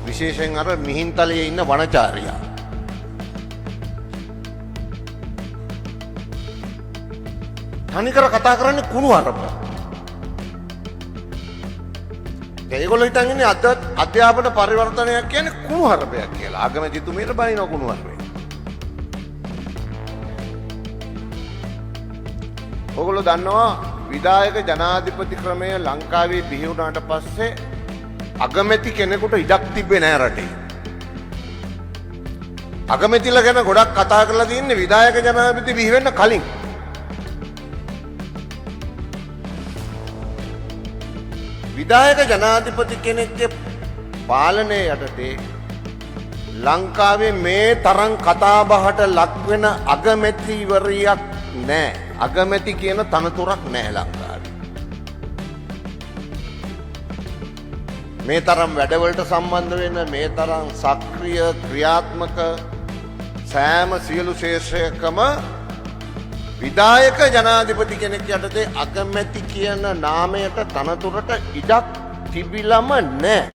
විශේෂයෙන් අර මිහින්තලයේ ඉන්න වනචාරියා. තනිකර කතා කරන්නේ කුණු හරප. ඒගොල්ලෝ හිතන් ඉන්නේ අධ්‍යාපන පරිවර්තනයක් කියන්නේ කුණු හරපයක් කියලා. අගමැතිතුමියට බනින කුණු හරපේ. ඔයගොල්ලෝ දන්නවා විධායක ජනාධිපති ක්‍රමය ලංකාවේ බිහි වුණාට පස්සේ අගමැති කෙනෙකුට ඉඩක් තිබ්බේ නැහැ රටේ. අගමැතිලා ගැන ගොඩක් කතා කරලා තියෙන්නේ විධායක ජනාධිපති බිහි වෙන්න කලින්. විධායක ජනාධිපති කෙනෙක්ගේ පාලනය යටතේ ලංකාවේ මේ තරම් කතාබහට ලක්වෙන අගමැතිවරියක් නැහැ. අගමැති කියන තනතුරක් නැහැ ලංකාවේ. මේ තරම් වැඩවලට සම්බන්ධ වෙන මේ තරම් සක්‍රිය ක්‍රියාත්මක සෑම සියලු ශේෂයකම විධායක ජනාධිපති කෙනෙක් යටතේ අගමැති කියන නාමයට තනතුරට ඉඩක් තිබිලම නැහැ.